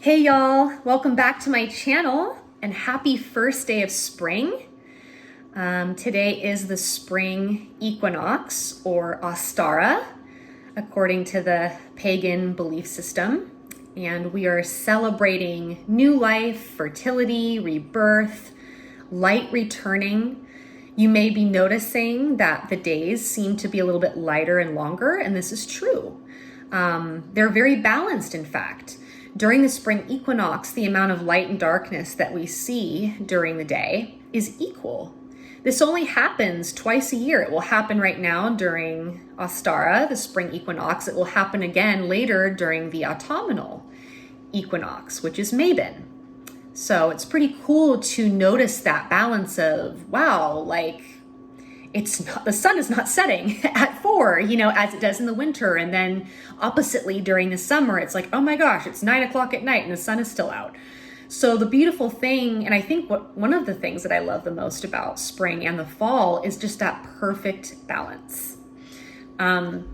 Hey y'all, welcome back to my channel and happy first day of spring. Today is the spring equinox or Ostara, according to the pagan belief system. And we are celebrating new life, fertility, rebirth, light returning. You may be noticing that the days seem to be a little bit lighter and longer, and this is true. They're very balanced, in fact. During the spring equinox, the amount of light and darkness that we see during the day is equal. This only happens twice a year. It will happen right now during Ostara, the spring equinox. It will happen again later during the autumnal equinox, which is Mabon. So it's pretty cool to notice that balance of, wow, like the sun is not setting at 4, as it does in the winter. And then oppositely during the summer, it's like, oh my gosh, it's 9 o'clock at night and the sun is still out. So the beautiful thing, and I think one of the things that I love the most about spring and the fall is just that perfect balance. And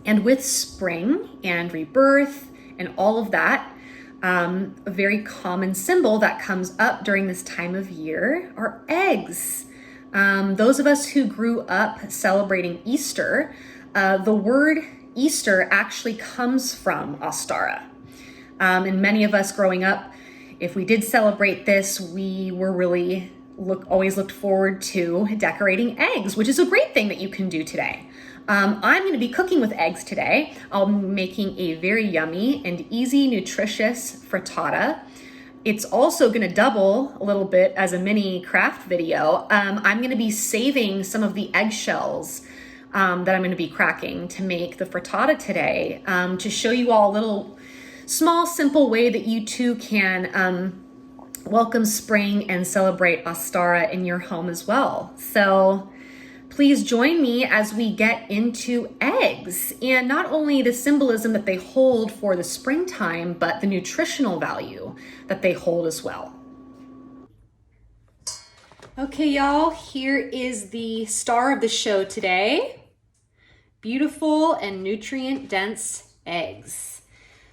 with spring and rebirth and all of that, a very common symbol that comes up during this time of year are eggs. Those of us who grew up celebrating Easter, the word Easter actually comes from Ostara. And many of us growing up, if we did celebrate this, we were really always looked forward to decorating eggs, which is a great thing that you can do today. I'm going to be cooking with eggs today. I'm making a very yummy and easy, nutritious frittata. It's also going to double a little bit as a mini craft video. I'm going to be saving some of the eggshells that I'm going to be cracking to make the frittata today, to show you all a little small, simple way that you too can welcome spring and celebrate Ostara in your home as well. So please join me as we get into eggs and not only the symbolism that they hold for the springtime, but the nutritional value that they hold as well. Okay, y'all, here is the star of the show today. Beautiful and nutrient-dense eggs.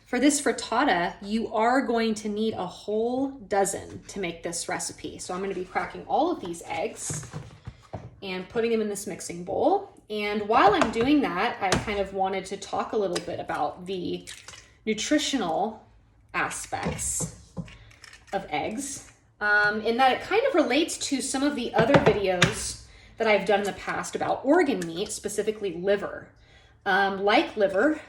For this frittata, you are going to need a whole dozen to make this recipe. So I'm going to be cracking all of these eggs and putting them in this mixing bowl. And while I'm doing that, I kind of wanted to talk a little bit about the nutritional aspects of eggs, in that it kind of relates to some of the other videos that I've done in the past about organ meat, specifically liver. Like liver,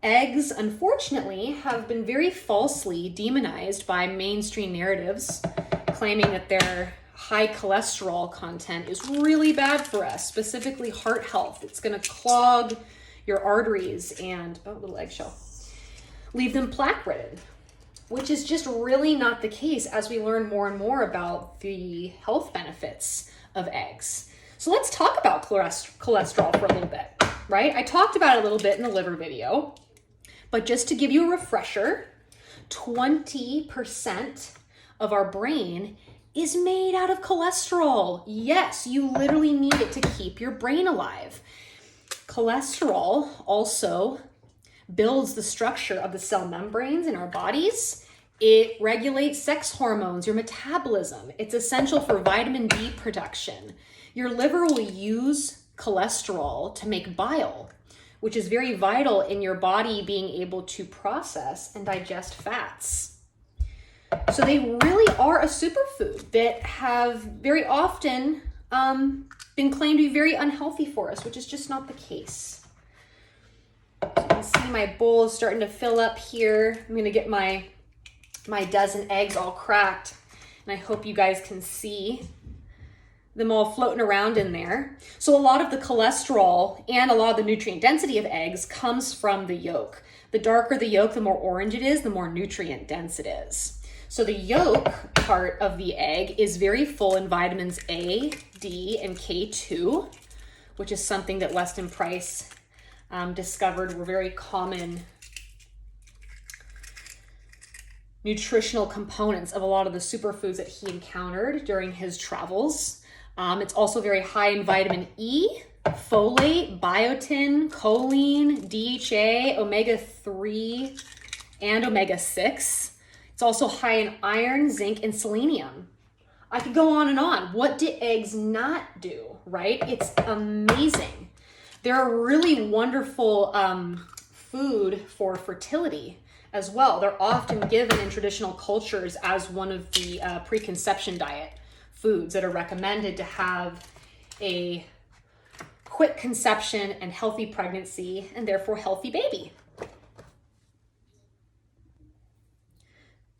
eggs, unfortunately, have been very falsely demonized by mainstream narratives, claiming that they're high cholesterol content is really bad for us, specifically heart health. It's going to clog your arteries and, little eggshell, leave them plaque ridden, which is just really not the case as we learn more and more about the health benefits of eggs. So let's talk about cholesterol for a little bit, right? I talked about it a little bit in the liver video, but just to give you a refresher, 20% of our brain is made out of cholesterol. Yes, you literally need it to keep your brain alive. Cholesterol also builds the structure of the cell membranes in our bodies. It regulates sex hormones, your metabolism. It's essential for vitamin D production. Your liver will use cholesterol to make bile, which is very vital in your body being able to process and digest fats. So they really are a superfood that have very often been claimed to be very unhealthy for us, which is just not the case. So you can see my bowl is starting to fill up here. I'm going to get my dozen eggs all cracked, and I hope you guys can see them all floating around in there. So a lot of the cholesterol and a lot of the nutrient density of eggs comes from the yolk. The darker the yolk, the more orange it is, the more nutrient dense it is. So the yolk part of the egg is very full in vitamins A, D, and K2, which is something that Weston Price discovered were very common nutritional components of a lot of the superfoods that he encountered during his travels. It's also very high in vitamin E, folate, biotin, choline, DHA, omega-3, and omega-6. It's also high in iron, zinc, and selenium. I could go on and on. What do eggs not do, right? It's amazing. They're a really wonderful food for fertility as well. They're often given in traditional cultures as one of the preconception diet foods that are recommended to have a quick conception and healthy pregnancy, and therefore healthy baby.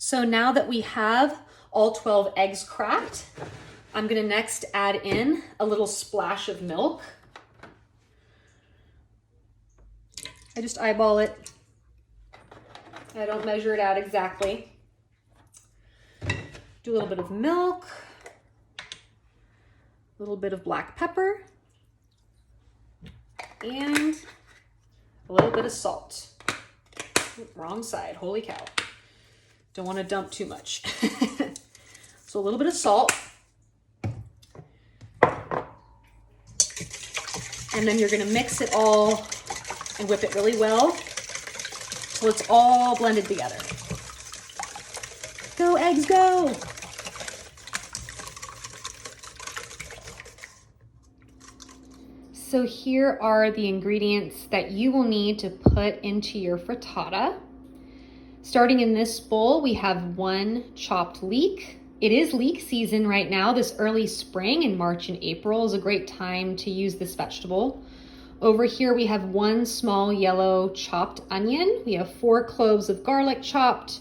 So now that we have all 12 eggs cracked, I'm gonna next add in a little splash of milk. I just eyeball it. I don't measure it out exactly. Do a little bit of milk, a little bit of black pepper, and a little bit of salt. Wrong side, holy cow. Don't want to dump too much. So a little bit of salt. And then you're gonna mix it all and whip it really well till it's all blended together. Go eggs, go! So here are the ingredients that you will need to put into your frittata. Starting in this bowl, we have 1 chopped leek. It is leek season right now. This early spring in March and April is a great time to use this vegetable. Over here, we have 1 small yellow chopped onion. We have 4 cloves of garlic chopped.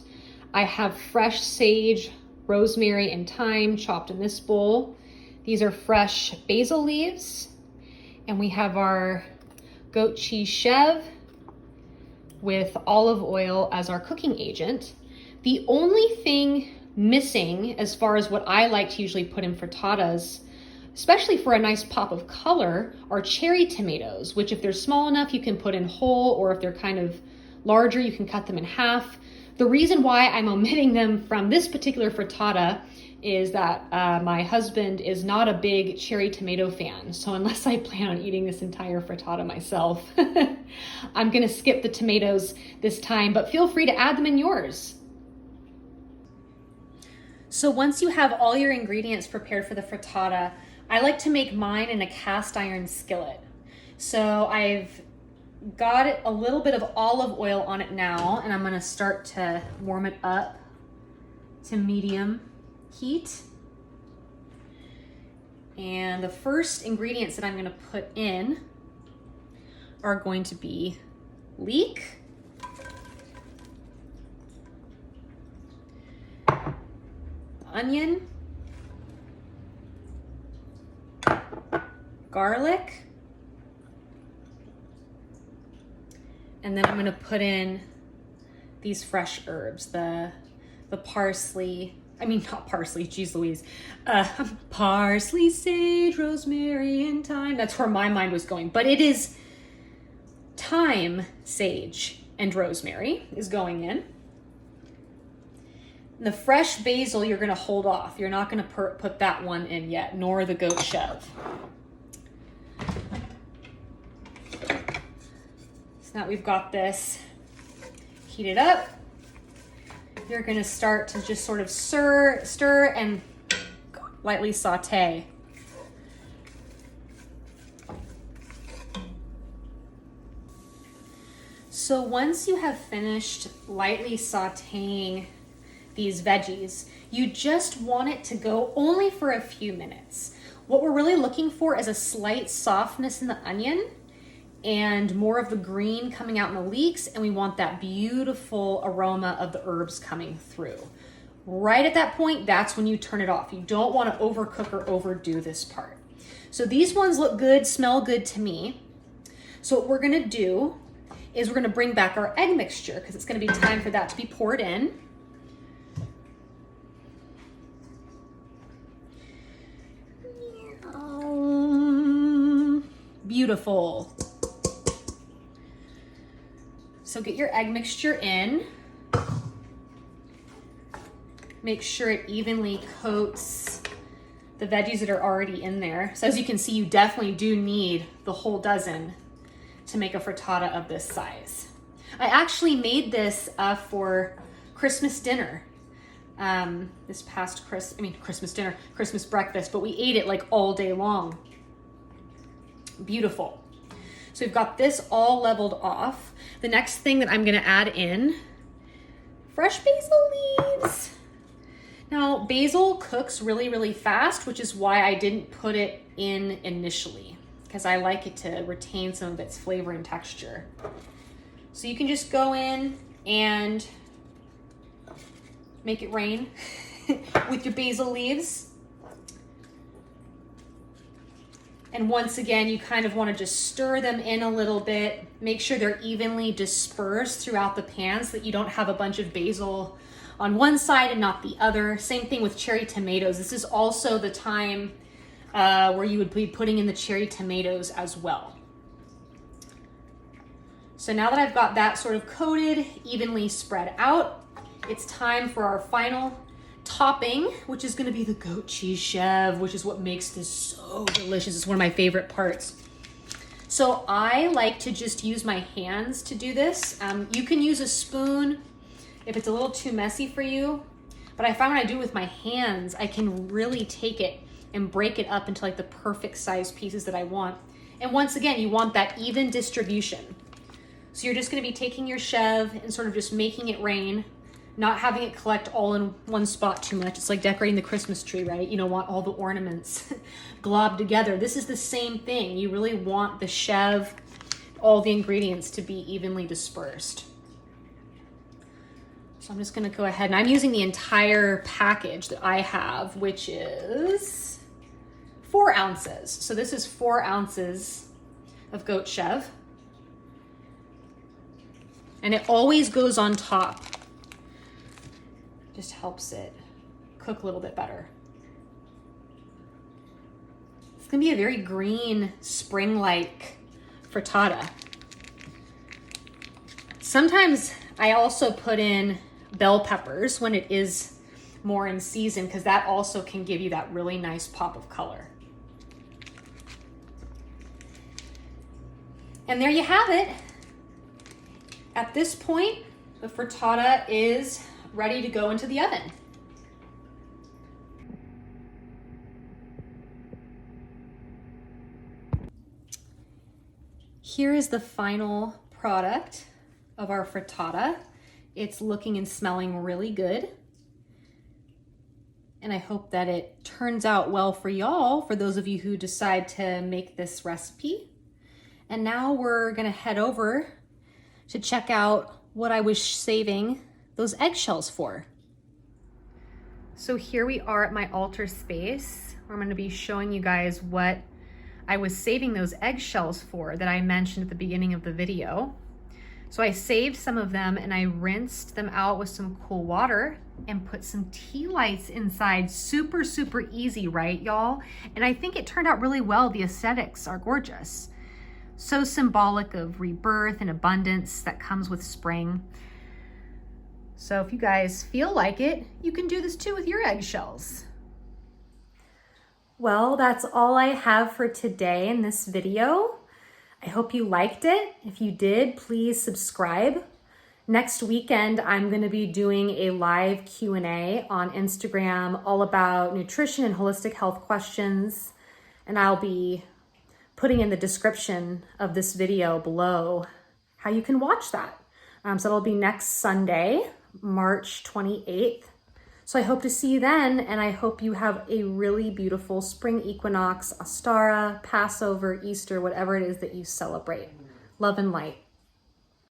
I have fresh sage, rosemary, and thyme chopped in this bowl. These are fresh basil leaves. And we have our goat cheese chev with olive oil as our cooking agent. The only thing missing as far as what I like to usually put in frittatas, especially for a nice pop of color, are cherry tomatoes, which if they're small enough, you can put in whole, or if they're kind of larger, you can cut them in half. The reason why I'm omitting them from this particular frittata is that my husband is not a big cherry tomato fan. So unless I plan on eating this entire frittata myself, I'm gonna skip the tomatoes this time, but feel free to add them in yours. So once you have all your ingredients prepared for the frittata, I like to make mine in a cast iron skillet. So I've got a little bit of olive oil on it now, and I'm gonna start to warm it up to medium heat. And the first ingredients that I'm going to put in are going to be leek, onion, garlic, and then I'm going to put in these fresh herbs, the parsley, not parsley, geez Louise. Parsley, sage, rosemary, and thyme. That's where my mind was going. But it is thyme, sage, and rosemary is going in. And the fresh basil, you're gonna hold off. You're not gonna put that one in yet, nor the goat chev. So now we've got this heated up. You're gonna start to just sort of stir and lightly saute. So once you have finished lightly sauteing these veggies, you just want it to go only for a few minutes. What we're really looking for is a slight softness in the onion and more of the green coming out in the leeks, and we want that beautiful aroma of the herbs coming through. Right at that point, that's when you turn it off. You don't want to overcook or overdo this part. So these ones look good, smell good to me. So what we're gonna do is we're gonna bring back our egg mixture because it's gonna be time for that to be poured in. Beautiful. So get your egg mixture in. Make sure it evenly coats the veggies that are already in there. So as you can see, you definitely do need the whole dozen to make a frittata of this size. I actually made this for Christmas dinner. this past Christmas breakfast, but we ate it like all day long. Beautiful. So we've got this all leveled off. The next thing that I'm gonna add in, fresh basil leaves. Now, basil cooks really, really fast, which is why I didn't put it in initially, because I like it to retain some of its flavor and texture. So you can just go in and make it rain with your basil leaves. And once again, you kind of want to just stir them in a little bit. Make sure they're evenly dispersed throughout the pan so that you don't have a bunch of basil on one side and not the other. Same thing with cherry tomatoes. This is also the time where you would be putting in the cherry tomatoes as well. So now that I've got that sort of coated, evenly spread out, it's time for our final topping, which is gonna be the goat cheese chev, which is what makes this so delicious. It's one of my favorite parts. So I like to just use my hands to do this. You can use a spoon if it's a little too messy for you, but I find when I do it with my hands, I can really take it and break it up into like the perfect size pieces that I want. And once again, you want that even distribution. So you're just gonna be taking your chev and sort of just making it rain, not having it collect all in one spot too much. It's like decorating the Christmas tree, right? You don't want all the ornaments globbed together. This is the same thing. You really want the chev, all the ingredients to be evenly dispersed. So I'm just gonna go ahead and I'm using the entire package that I have, which is 4 ounces. So this is 4 ounces of goat chev. And it always goes on top. Just helps it cook a little bit better. It's gonna be a very green, spring-like frittata. Sometimes I also put in bell peppers when it is more in season, because that also can give you that really nice pop of color. And there you have it. At this point, the frittata is ready to go into the oven. Here is the final product of our frittata. It's looking and smelling really good. And I hope that it turns out well for y'all, for those of you who decide to make this recipe. And now we're gonna head over to check out what I was saving those eggshells for. So here we are at my altar space, where I'm gonna be showing you guys what I was saving those eggshells for that I mentioned at the beginning of the video. So I saved some of them and I rinsed them out with some cool water and put some tea lights inside. Super, super easy, right, y'all? And I think it turned out really well. The aesthetics are gorgeous. So symbolic of rebirth and abundance that comes with spring. So if you guys feel like it, you can do this too with your eggshells. Well, that's all I have for today in this video. I hope you liked it. If you did, please subscribe. Next weekend, I'm going to be doing a live Q&A on Instagram all about nutrition and holistic health questions. And I'll be putting in the description of this video below how you can watch that. So it'll be next Sunday, March 28th. So I hope to see you then, and I hope you have a really beautiful spring equinox, Ostara, Passover, Easter, whatever it is that you celebrate. Love and light.